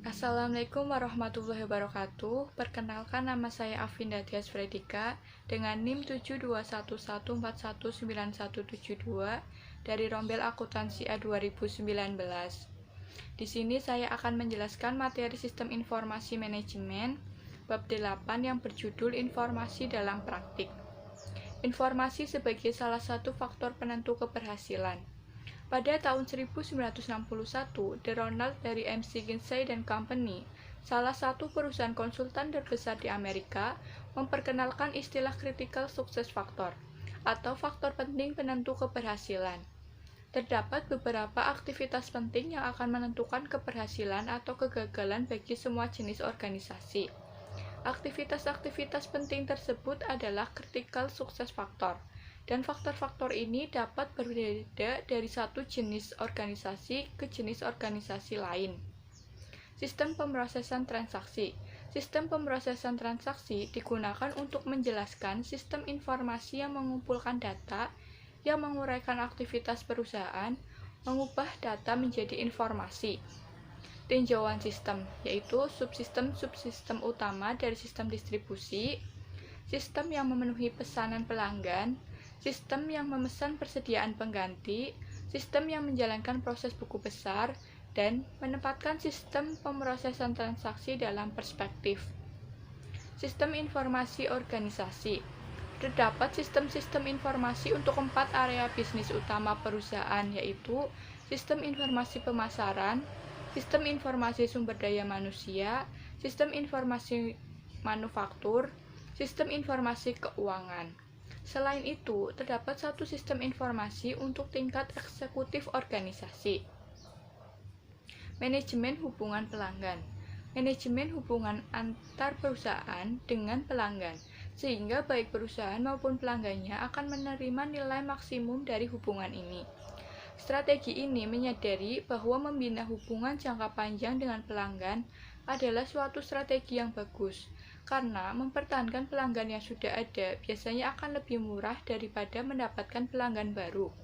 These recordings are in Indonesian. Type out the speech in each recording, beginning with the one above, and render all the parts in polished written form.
Assalamualaikum warahmatullahi wabarakatuh. Perkenalkan, nama saya Afinda Tias Fredika dengan NIM 72114191172 dari Rombel Akuntansi A 2019. Di sini saya akan menjelaskan materi Sistem Informasi Manajemen bab 8 yang berjudul Informasi dalam Praktik. Informasi sebagai salah satu faktor penentu keberhasilan. Pada tahun 1961, The Ronald dari McKinsey & Company, salah satu perusahaan konsultan terbesar di Amerika, memperkenalkan istilah Critical Success Factor atau faktor penting penentu keberhasilan. Terdapat beberapa aktivitas penting yang akan menentukan keberhasilan atau kegagalan bagi semua jenis organisasi. Aktivitas-aktivitas penting tersebut adalah Critical Success Factor, dan faktor-faktor ini dapat berbeda dari satu jenis organisasi ke jenis organisasi lain. Sistem pemrosesan transaksi. Sistem pemrosesan transaksi digunakan untuk menjelaskan sistem informasi yang mengumpulkan data, yang menguraikan aktivitas perusahaan, mengubah data menjadi informasi. Tinjauan sistem, yaitu subsistem-subsistem utama dari sistem distribusi, sistem yang memenuhi pesanan pelanggan, sistem yang memesan persediaan pengganti, sistem yang menjalankan proses buku besar, dan menempatkan sistem pemrosesan transaksi dalam perspektif. Sistem informasi organisasi. Terdapat sistem-sistem informasi untuk 4 area bisnis utama perusahaan, yaitu sistem informasi pemasaran, sistem informasi sumber daya manusia, sistem informasi manufaktur, sistem informasi keuangan. Selain itu, terdapat satu sistem informasi untuk tingkat eksekutif organisasi. Manajemen hubungan pelanggan. Manajemen hubungan antar perusahaan dengan pelanggan, sehingga baik perusahaan maupun pelanggannya akan menerima nilai maksimum dari hubungan ini. Strategi ini menyadari bahwa membina hubungan jangka panjang dengan pelanggan adalah suatu strategi yang bagus, karena mempertahankan pelanggan yang sudah ada biasanya akan lebih murah daripada mendapatkan pelanggan baru.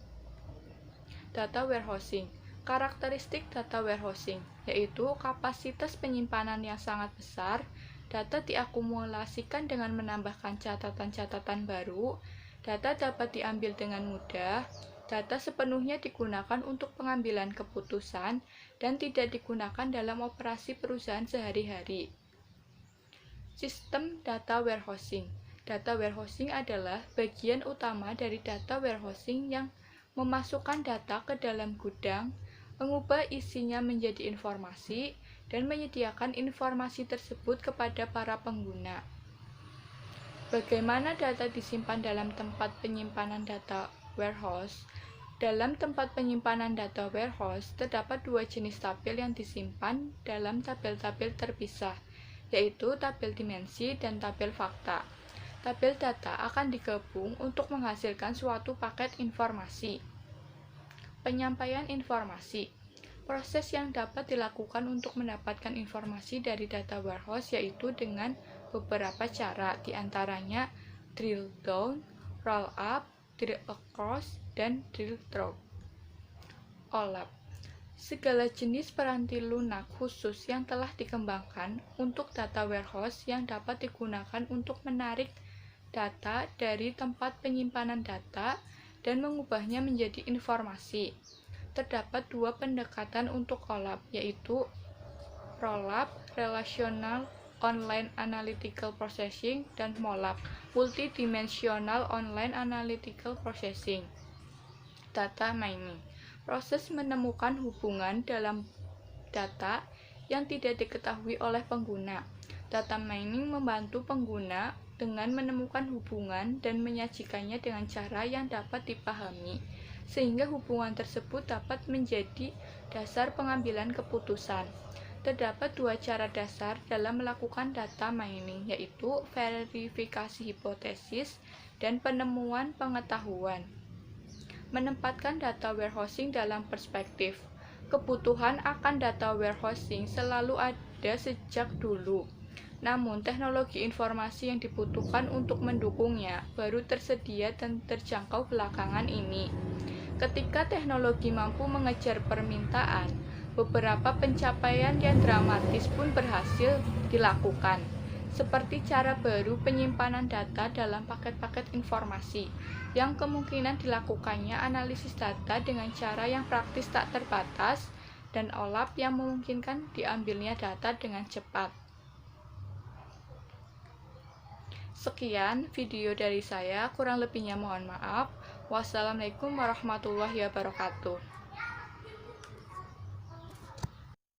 Data warehousing. Karakteristik data warehousing, yaitu kapasitas penyimpanan yang sangat besar, data diakumulasikan dengan menambahkan catatan-catatan baru, data dapat diambil dengan mudah, data sepenuhnya digunakan untuk pengambilan keputusan, dan tidak digunakan dalam operasi perusahaan sehari-hari. Sistem data warehousing. Data warehousing adalah bagian utama dari data warehousing yang memasukkan data ke dalam gudang, mengubah isinya menjadi informasi, dan menyediakan informasi tersebut kepada para pengguna. Bagaimana data disimpan dalam tempat penyimpanan data warehouse? Dalam tempat penyimpanan data warehouse, terdapat dua jenis tabel yang disimpan dalam tabel-tabel terpisah, yaitu tabel dimensi dan tabel fakta. Tabel data akan digabung untuk menghasilkan suatu paket informasi. Penyampaian informasi. Proses yang dapat dilakukan untuk mendapatkan informasi dari data warehouse yaitu dengan beberapa cara, diantaranya drill down, roll up, drill across, dan drill through. OLAP. Segala jenis peranti lunak khusus yang telah dikembangkan untuk data warehouse yang dapat digunakan untuk menarik data dari tempat penyimpanan data dan mengubahnya menjadi informasi. Terdapat dua pendekatan untuk OLAP, yaitu ROLAP, Relational Online Analytical Processing, dan MOLAP, Multidimensional Online Analytical Processing. Data mining. Proses menemukan hubungan dalam data yang tidak diketahui oleh pengguna. Data mining membantu pengguna dengan menemukan hubungan dan menyajikannya dengan cara yang dapat dipahami, sehingga hubungan tersebut dapat menjadi dasar pengambilan keputusan. Terdapat dua cara dasar dalam melakukan data mining, yaitu verifikasi hipotesis dan penemuan pengetahuan. Menempatkan data warehousing dalam perspektif. Kebutuhan akan data warehousing selalu ada sejak dulu. Namun, teknologi informasi yang dibutuhkan untuk mendukungnya baru tersedia dan terjangkau belakangan ini. Ketika teknologi mampu mengejar permintaan, beberapa pencapaian yang dramatis pun berhasil dilakukan, seperti cara baru penyimpanan data dalam paket-paket informasi, yang kemungkinan dilakukannya analisis data dengan cara yang praktis tak terbatas, dan OLAP yang memungkinkan diambilnya data dengan cepat. Sekian video dari saya, kurang lebihnya mohon maaf. Wassalamualaikum warahmatullahi wabarakatuh.